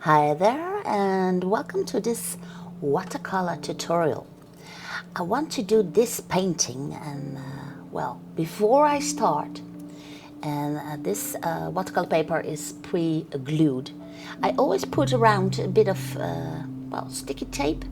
Hi there and welcome to this watercolor tutorial. I want to do this painting and well, before I start, and this watercolor paper is pre-glued. I always put around a bit of sticky tape,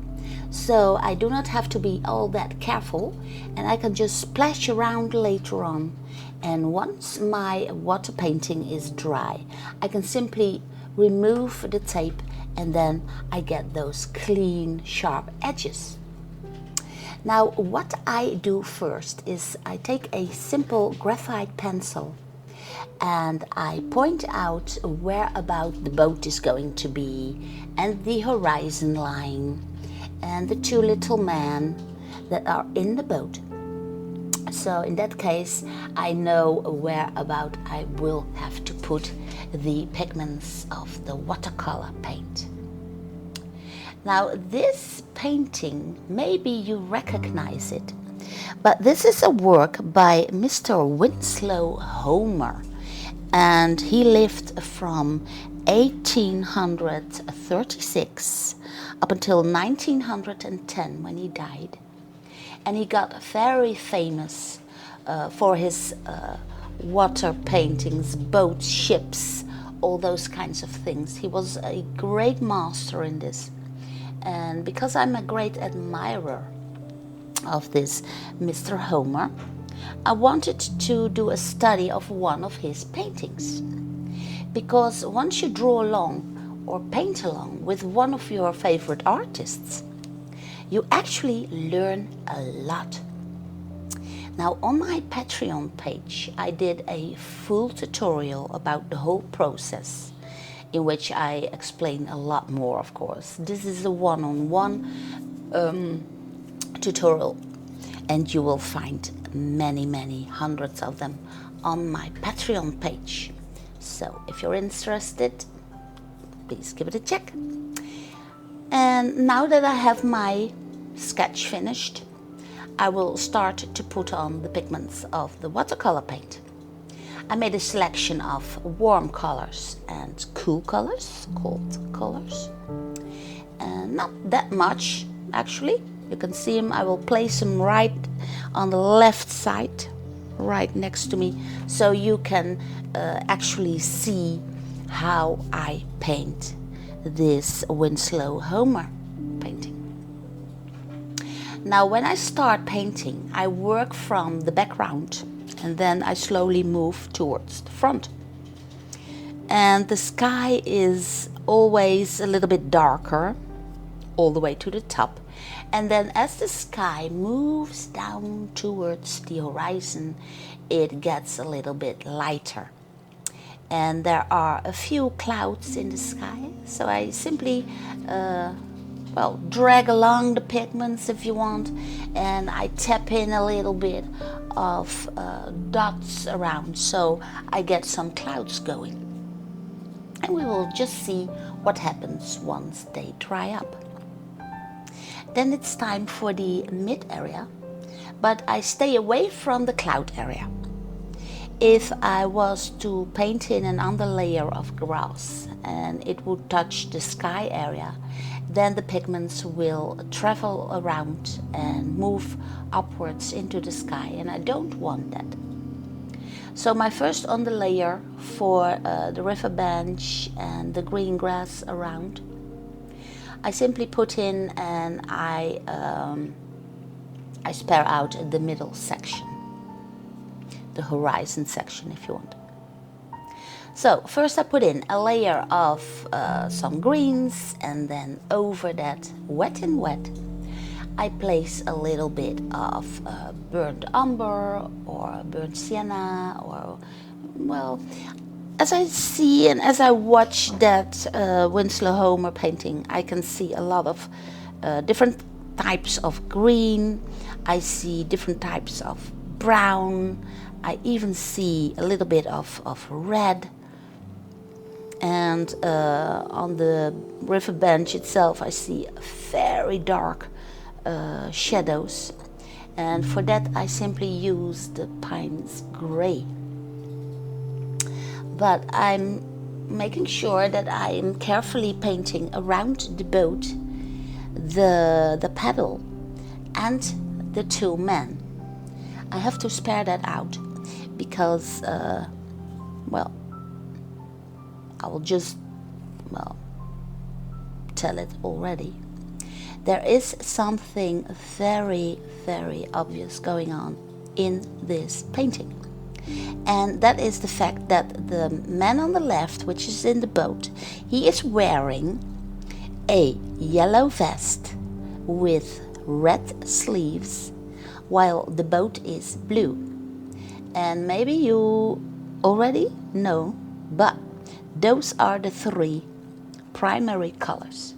so I do not have to be all that careful and I can just splash around later on. And once my water painting is dry, I can simply remove the tape and then I get those clean, sharp edges. Now what I do first is I take a simple graphite pencil and I point out where about the boat is going to be and the horizon line and the two little men that are in the boat. So in that case I know where about I will have to put the pigments of the watercolor paint. Now this painting, maybe you recognize it, but this is a work by Mr. Winslow Homer, and he lived from 1836 up until 1910 when he died. And he got very famous for his water paintings, boats, ships, all those kinds of things. He was a great master in this. And because I'm a great admirer of this Mr. Homer, I wanted to do a study of one of his paintings. Because once you draw along or paint along with one of your favorite artists, you actually learn a lot. Now on my Patreon page I did a full tutorial about the whole process in which I explain a lot more, of course. This is a one-on-one tutorial and you will find many hundreds of them on my Patreon page. So if you're interested, please give it a check. And now that I have my sketch finished, I will start to put on the pigments of the watercolor paint. I made a selection of warm colors and cool colors, cold colors. And not that much actually. You can see them. I will place them right on the left side, right next to me, so you can actually see how I paint this Winslow Homer painting. Now when I start painting, I work from the background and then I slowly move towards the front. And the sky is always a little bit darker all the way to the top. And then as the sky moves down towards the horizon, it gets a little bit lighter. And there are a few clouds in the sky, so I simply drag along the pigments if you want, and I tap in a little bit of dots around so I get some clouds going. And we will just see what happens once they dry up. Then it's time for the mid area, but I stay away from the cloud area. If I was to paint in an underlayer of grass and it would touch the sky area, then the pigments will travel around and move upwards into the sky, and I don't want that. So my first underlayer for the river bench and the green grass around, I simply put in and I spare out the middle section. The horizon section if you want. So first I put in a layer of some greens, and then over that wet in wet I place a little bit of burnt umber or burnt sienna, or well, as I see and as I watch that Winslow Homer painting, I can see a lot of different types of green. I see different types of brown. I even see a little bit of red. And on the river bench itself I see very dark shadows. And for that I simply use the Pines Gray. But I'm making sure that I am carefully painting around the boat, the paddle and the two men. I have to spare that out because, well, I will just, well, tell it already. There is something very, very obvious going on in this painting. And that is the fact that the man on the left, which is in the boat, he is wearing a yellow vest with red sleeves, while the boat is blue. And maybe you already know, but those are the three primary colors.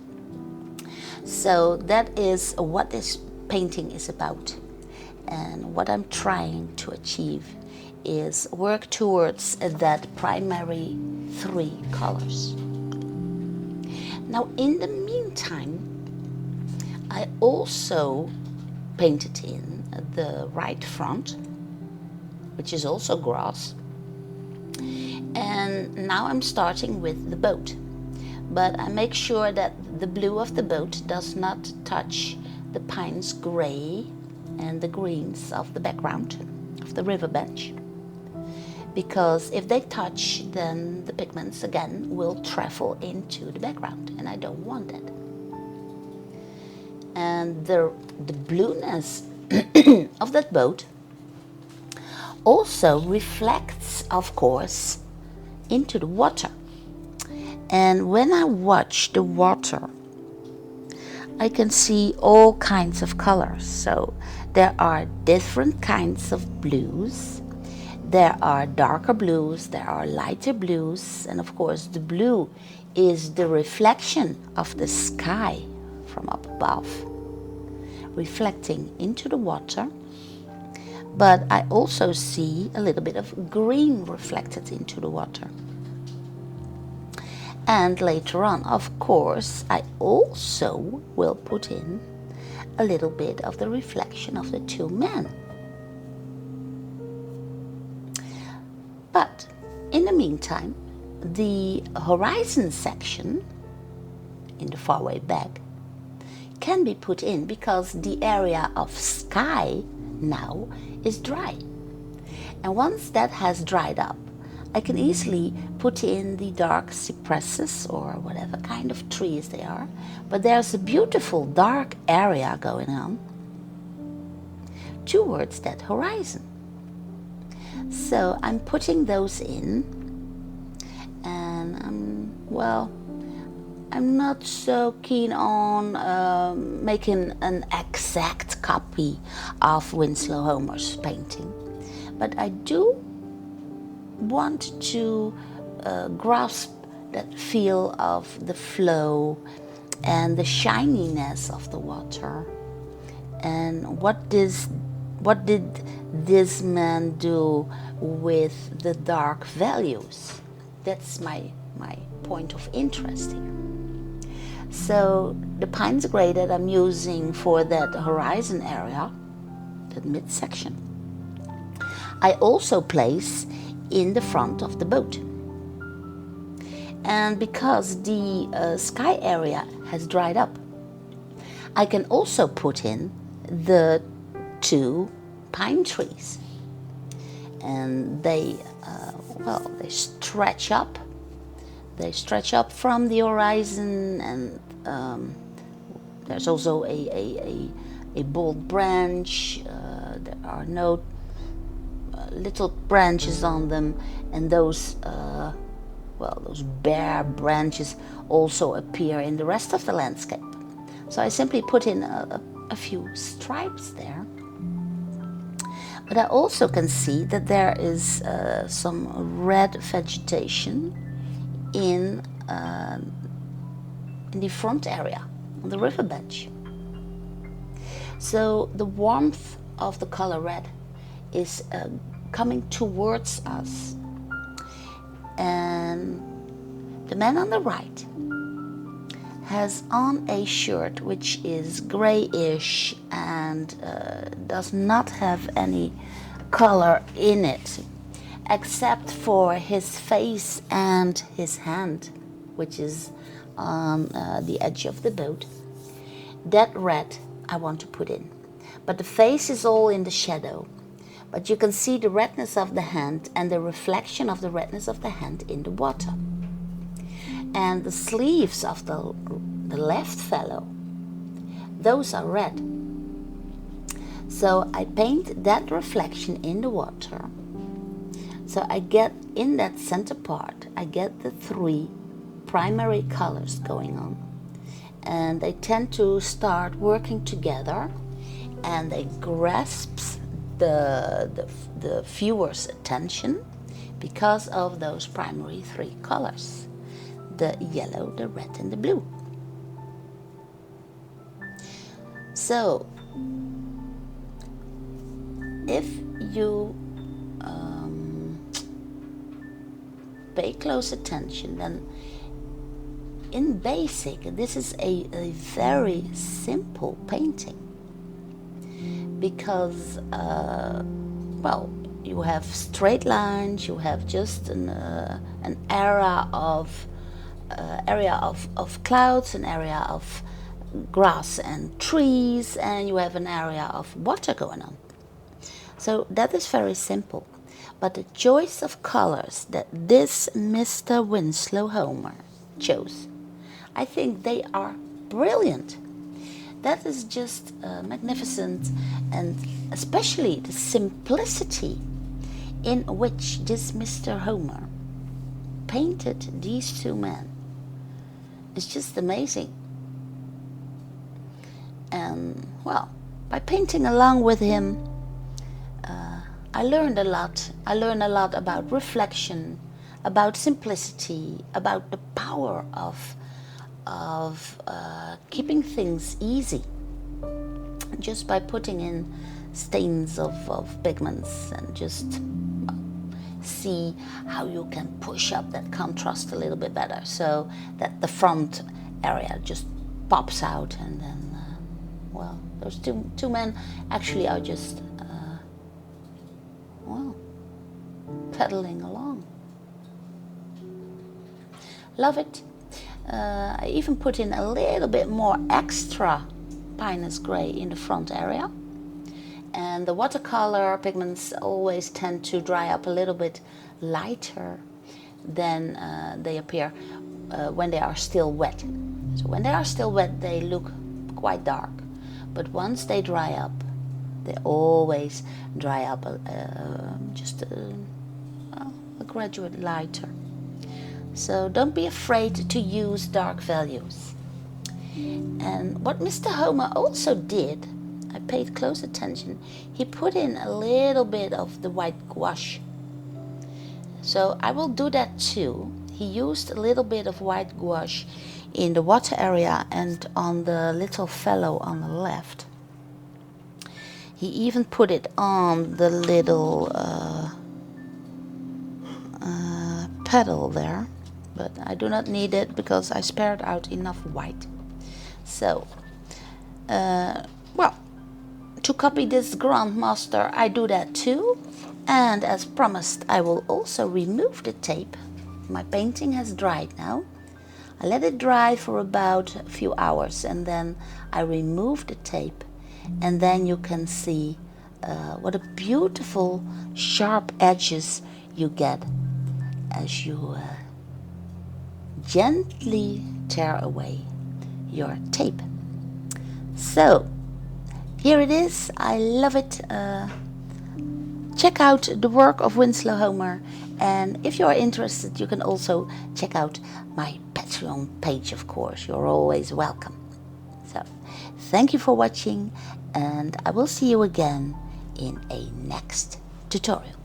So that is what this painting is about. And what I'm trying to achieve is work towards that primary three colors. Now, in the meantime, I also painted in the right front, which is also grass. And now I'm starting with the boat. But I make sure that the blue of the boat does not touch the pines gray and the greens of the background of the river bench. Because if they touch, then the pigments again will travel into the background, and I don't want that. And the blueness of that boat also reflects, of course, into the water. And when I watch the water, I can see all kinds of colors. So there are different kinds of blues. There are darker blues, there are lighter blues, and of course the blue is the reflection of the sky from up above, reflecting into the water. But I also see a little bit of green reflected into the water. And later on, of course, I also will put in a little bit of the reflection of the two men. But in the meantime, the horizon section in the far way back can be put in because the area of sky now is dry. And once that has dried up, I can easily put in the dark cypresses or whatever kind of trees they are. But there's a beautiful dark area going on towards that horizon. So I'm putting those in, and I'm not so keen on making an exact copy of Winslow Homer's painting, but I do want to grasp that feel of the flow and the shininess of the water, and what did this man do with the dark values? That's my point of interest here. So the Pines Gray that I'm using for that horizon area, that midsection, I also place in the front of the boat. And because the sky area has dried up, I can also put in the two pine trees, and they stretch up. They stretch up from the horizon, and there's also a bold branch. There are no little branches on them, and those bare branches also appear in the rest of the landscape. So I simply put in a few stripes there. But I also can see that there is some red vegetation in the front area on the river bench. So the warmth of the color red is coming towards us, and the man on the right has on a shirt which is grayish and does not have any color in it. except for his face and his hand, which is on the edge of the boat. That red I want to put in, but the face is all in the shadow. But you can see the redness of the hand and the reflection of the redness of the hand in the water. And the sleeves of the left fellow, those are red. So I paint that reflection in the water. So I get in that center part, I get the three primary colors going on. And they tend to start working together, and they grasp the viewer's attention because of those primary three colors: the yellow, the red, and the blue. So if you pay close attention, then in basic this is a very simple painting, because well, you have straight lines, you have just an area of clouds, an area of grass and trees, and you have an area of water going on. So that is very simple. But the choice of colors that this Mr. Winslow Homer chose, I think they are brilliant. That is just magnificent, and especially the simplicity in which this Mr. Homer painted these two men is just amazing. And well, by painting along with him, I learned a lot. I learned a lot about reflection, about simplicity, about the power of keeping things easy, just by putting in stains of pigments, and just see how you can push up that contrast a little bit better, so that the front area just pops out. And then well, those two men actually are just well, pedaling along. Love it. I even put in a little bit more extra Pinus Grey in the front area. And the watercolor pigments always tend to dry up a little bit lighter than they appear when they are still wet. So when they are still wet, they look quite dark. But once they dry up, they always dry up just a graduate lighter. So don't be afraid to use dark values. And what Mr. Homer also did, I paid close attention, he put in a little bit of the white gouache. So I will do that too. He used a little bit of white gouache in the water area and on the little fellow on the left. He even put it on the little pedal there, but I do not need it because I spared out enough white. So, well, to copy this Grandmaster, I do that too. And as promised, I will also remove the tape. My painting has dried now. I let it dry for about a few hours, and then I remove the tape. And then you can see what a beautiful sharp edges you get as you gently tear away your tape. So here it is. I love it. Check out the work of Winslow Homer, and if you're interested, you can also check out my Patreon page, of course. You're always welcome. So thank you for watching, and I will see you again in a next tutorial.